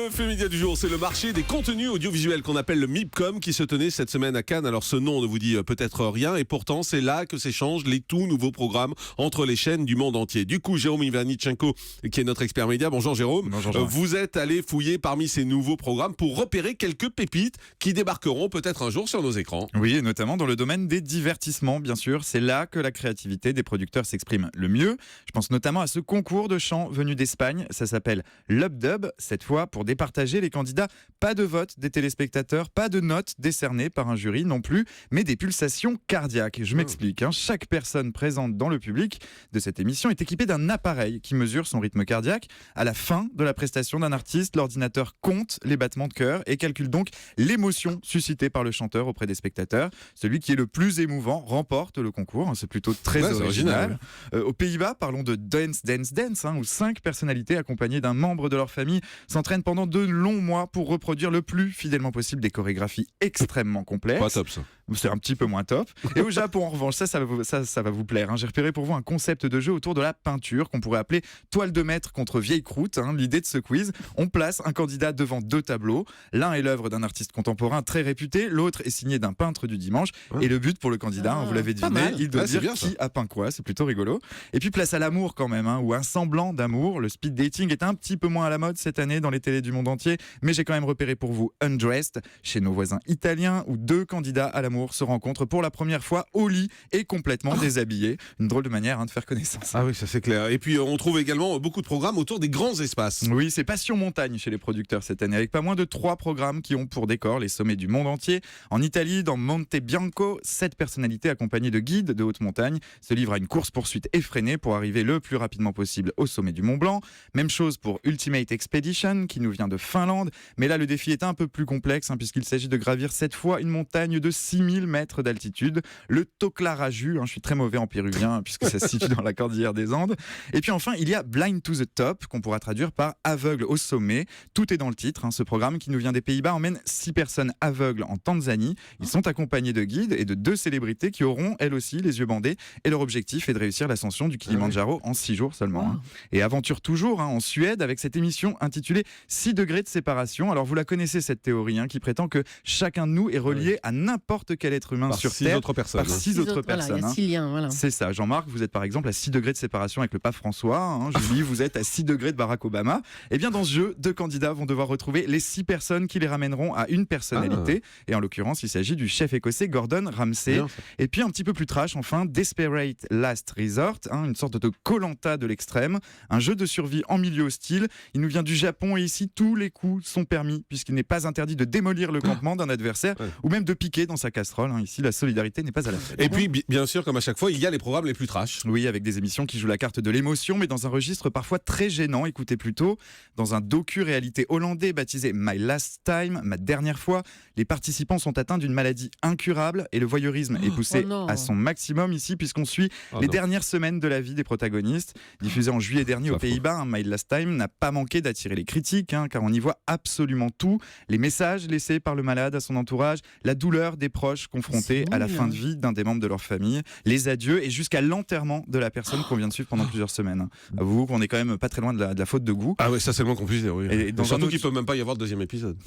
Le fait média du jour, c'est le marché des contenus audiovisuels qu'on appelle le MIPCOM qui se tenait cette semaine à Cannes. Alors ce nom ne vous dit peut-être rien et pourtant c'est là que s'échangent les tout nouveaux programmes entre les chaînes du monde entier. Du coup, Jérôme Ivanichenko, qui est notre expert média. Bonjour Jérôme. Bonjour Jean. Vous êtes allé fouiller parmi ces nouveaux programmes pour repérer quelques pépites qui débarqueront peut-être un jour sur nos écrans. Oui, et notamment dans le domaine des divertissements, bien sûr. C'est là que la créativité des producteurs s'exprime le mieux. Je pense notamment à ce concours de chant venu d'Espagne. Ça s'appelle Lub-Dub. Cette fois, pour départager les candidats, pas de vote des téléspectateurs, pas de notes décernées par un jury non plus, mais des pulsations cardiaques. Je m'explique. Chaque personne présente dans le public de cette émission est équipée d'un appareil qui mesure son rythme cardiaque. À la fin de la prestation d'un artiste, l'ordinateur compte les battements de cœur et calcule donc l'émotion suscitée par le chanteur auprès des spectateurs. Celui qui est le plus émouvant remporte le concours. C'est plutôt très original. Aux Pays-Bas, parlons de Dance Dance Dance, où 5 personnalités accompagnées d'un membre de leur famille s'entraînent pendant de longs mois pour reproduire le plus fidèlement possible des chorégraphies extrêmement complexes. Pas top ça. C'est un petit peu moins top. Et au Japon, en revanche, ça va vous plaire. J'ai repéré pour vous un concept de jeu autour de la peinture qu'on pourrait appeler toile de maître contre vieille croûte. L'idée de ce quiz, on place un candidat devant 2 tableaux. L'un est l'œuvre d'un artiste contemporain très réputé, l'autre est signé d'un peintre du dimanche. Et le but pour le candidat, vous l'avez deviné, il doit dire qui a peint quoi. C'est plutôt rigolo. Et puis place à l'amour quand même, ou un semblant d'amour. Le speed dating est un petit peu moins à la mode cette année dans les télés du monde entier, mais j'ai quand même repéré pour vous Undressed chez nos voisins italiens, où 2 candidats à l'amour se rencontrent pour la première fois au lit et complètement déshabillés. Une drôle de manière de faire connaissance. Ah oui, ça c'est clair. Et puis on trouve également beaucoup de programmes autour des grands espaces. Oui, c'est Passion Montagne chez les producteurs cette année, avec pas moins de 3 programmes qui ont pour décor les sommets du monde entier. En Italie, dans Monte Bianco, 7 personnalités accompagnées de guides de haute montagne se livrent à une course-poursuite effrénée pour arriver le plus rapidement possible au sommet du Mont Blanc. Même chose pour Ultimate Expedition, qui nous vient de Finlande. Mais là, le défi est un peu plus complexe, puisqu'il s'agit de gravir cette fois une montagne de 6000 mètres d'altitude, le Toclaraju. Je suis très mauvais en péruvien, puisque ça se situe dans la cordillère des Andes. Et puis enfin, il y a Blind to the Top, qu'on pourra traduire par aveugle au sommet. Tout est dans le titre. Ce programme qui nous vient des Pays-Bas emmène 6 personnes aveugles en Tanzanie. Ils sont accompagnés de guides et de 2 célébrités qui auront, elles aussi, les yeux bandés. Et leur objectif est de réussir l'ascension du Kilimandjaro en 6 jours seulement. Et aventure toujours en Suède avec cette émission intitulée 6 degrés de séparation. Alors vous la connaissez cette théorie, qui prétend que chacun de nous est relié à n'importe quel être humain par sur 6 Terre autres personnes. par 6 autres personnes. Il y a 6 liens, voilà. C'est ça. Jean-Marc, vous êtes par exemple à 6 degrés de séparation avec le pape François. Julie, vous êtes à 6 degrés de Barack Obama. Et bien dans ce jeu, 2 candidats vont devoir retrouver les 6 personnes qui les ramèneront à une personnalité. Et en l'occurrence, il s'agit du chef écossais Gordon Ramsay. Et puis un petit peu plus trash, enfin, Desperate Last Resort, une sorte de Koh-Lanta de l'extrême, un jeu de survie en milieu hostile. Il nous vient du Japon et ici, tous les coups sont permis puisqu'il n'est pas interdit de démolir le campement d'un adversaire ou même de piquer dans sa casserole. Ici, la solidarité n'est pas à la fête. Et puis, bien sûr, comme à chaque fois, il y a les programmes les plus trash. Oui, avec des émissions qui jouent la carte de l'émotion, mais dans un registre parfois très gênant. Écoutez plutôt, dans un docu-réalité hollandais baptisé My Last Time, ma dernière fois, les participants sont atteints d'une maladie incurable et le voyeurisme est poussé à son maximum ici, puisqu'on suit les dernières semaines de la vie des protagonistes. Diffusé en juillet dernier aux Pays-Bas, My Last Time n'a pas manqué d'attirer les critiques, car on y voit absolument tout. Les messages laissés par le malade à son entourage, la douleur des proches confrontés à la fin de vie d'un des membres de leur famille, les adieux et jusqu'à l'enterrement de la personne qu'on vient de suivre pendant plusieurs semaines. Avouez qu'on est quand même pas très loin de la faute de goût. Ah oui, ça c'est le moins qu'on puisse dire, oui. Et surtout qu'il peut même pas y avoir de 2e épisode.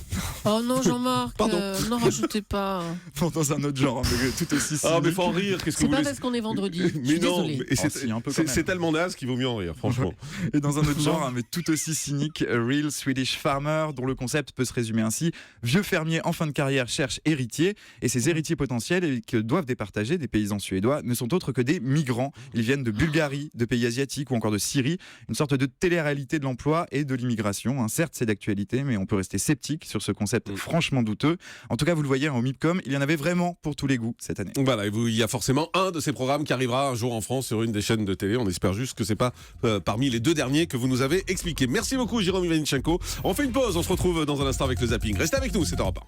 Oh non, Jean-Marc, n'en rajoutez pas. Bon, dans un autre genre, mais tout aussi cynique. Ah mais faut en rire, qu'est-ce que C'est vous pas voulez. parce qu'on est vendredi. Je Mais suis non, désolée. c'est tellement naze qu'il vaut mieux en rire, franchement. Et dans un autre genre, mais tout aussi cynique, A Real Swedish Farmer, dont le concept peut se résumer ainsi. Vieux fermier en fin de carrière cherche héritier, et ces héritiers potentiels que doivent départager des paysans suédois ne sont autres que des migrants. Ils viennent de Bulgarie, de pays asiatiques ou encore de Syrie. Une sorte de télé-réalité de l'emploi et de l'immigration. Certes, c'est d'actualité, mais on peut rester sceptique sur ce concept franchement douteux. En tout cas, vous le voyez, au MIPCOM, il y en avait vraiment pour tous les goûts cette année. Voilà, il y a forcément un de ces programmes qui arrivera un jour en France sur une des chaînes de télé. On espère juste que c'est pas parmi les 2 derniers que vous nous avez expliqué. Merci beaucoup, Jérôme Ivanichenko. On fait une pause, on se retrouve dans un instant avec le zapping. Restez avec nous, c'est Europe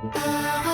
1.